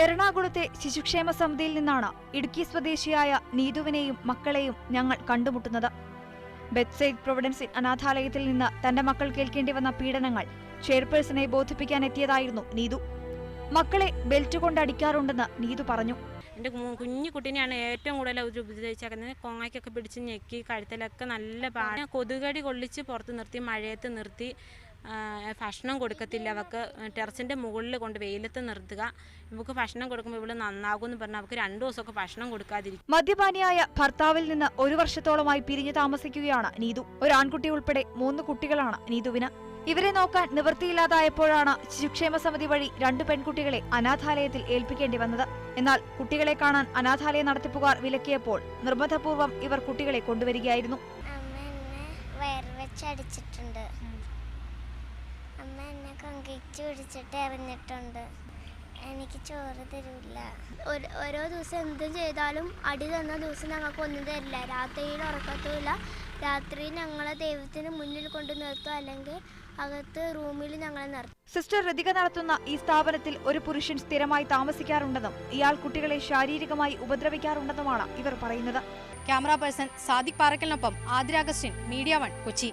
എറണാകുളത്തെ ശിശുക്ഷേമ സമിതിയിൽ നിന്നാണ് ഇടുക്കി സ്വദേശിയായ നീതുവിനെയും മക്കളെയും ഞങ്ങൾ കണ്ടുമുട്ടുന്നത്. ബെത്സൈഡ് പ്രൊവിഡൻസ് അനാഥാലയത്തിൽ നിന്ന് തന്റെ മക്കൾ കേൾക്കേണ്ടി വന്ന പീഡനങ്ങൾ ചെയർപേഴ്സണെ ബോധിപ്പിക്കാനെത്തിയതായിരുന്നു നീതു. മക്കളെ ബെൽറ്റ് കൊണ്ടടിക്കാറുണ്ടെന്ന് നീതു പറഞ്ഞു. എൻ്റെ കുഞ്ഞു കുട്ടീനെയാണ് ഏറ്റവും കൂടുതൽ ഉപദ്രവിച്ചേക്കുന്നത്. കൊങ്ങയ്ക്കൊക്കെ പിടിച്ച് ഞെക്കി കഴുത്തിലൊക്കെ നല്ല പാട്, കൊതുകടി കൊള്ളിച്ച് പുറത്ത് നിർത്തി, മഴയത്ത് നിർത്തി, ഭക്ഷണം കൊടുക്കത്തില്ല. അവൾക്ക് ടെറസിൻ്റെ മുകളിൽ കൊണ്ട് വെയിലത്ത് നിർത്തുക. ഇവൾക്ക് ഭക്ഷണം കൊടുക്കുമ്പോൾ ഇവിടെ നന്നാകുമെന്ന് പറഞ്ഞാൽ അവൾക്ക് 2 ദിവസമൊക്കെ ഭക്ഷണം കൊടുക്കാതിരിക്കും. മദ്യപാനിയായ ഭർത്താവിൽ നിന്ന് 1 വർഷത്തോളമായി പിരിഞ്ഞു താമസിക്കുകയാണ് നീതു. ഒരു ആൺകുട്ടി ഉൾപ്പെടെ 3 കുട്ടികളാണ് നീതുവിന്. ഇവരെ നോക്കാൻ നിവൃത്തിയില്ലാതായപ്പോഴാണ് ശിശുക്ഷേമ സമിതി വഴി 2 പെൺകുട്ടികളെ അനാഥാലയത്തിൽ ഏൽപ്പിക്കേണ്ടി വന്നത്. എന്നാൽ കുട്ടികളെ കാണാൻ അനാഥാലയ നടത്തിപ്പുകാർ വിലക്കിയപ്പോൾ നിർബന്ധപൂർവ്വം ഇവർ കുട്ടികളെ കൊണ്ടുവരികയായിരുന്നു. അമ്മ എന്നെ കൊങ്കിച്ച് പിടിച്ചിട്ട് എറിഞ്ഞിട്ടുണ്ട്. എനിക്ക് ചോറ് തരില്ല. ഓരോ ദിവസം എന്തും ചെയ്താലും അടി തന്ന ദിവസം ഞങ്ങൾക്ക് ഒന്നും തരില്ല. രാത്രിയിൽ ഉറക്കത്തുമില്ല. രാത്രി ഞങ്ങളെ ദൈവത്തിന് മുന്നിൽ കൊണ്ട് നിർത്തും, അല്ലെങ്കിൽ അകത്ത് റൂമിൽ ഞങ്ങളെ നിർത്തും. സിസ്റ്റർ ഋതിക നടത്തുന്ന ഈ സ്ഥാപനത്തിൽ ഒരു പുരുഷൻ സ്ഥിരമായി താമസിക്കാറുണ്ടെന്നും ഇയാൾ കുട്ടികളെ ശാരീരികമായി ഉപദ്രവിക്കാറുണ്ടെന്നുമാണ് ഇവർ പറയുന്നത്. ക്യാമറ പേഴ്സൺ സാദിഖ് പാറക്കലിനൊപ്പം ആതിര അഗസ്റ്റിൻ, മീഡിയ 1 കൊച്ചി.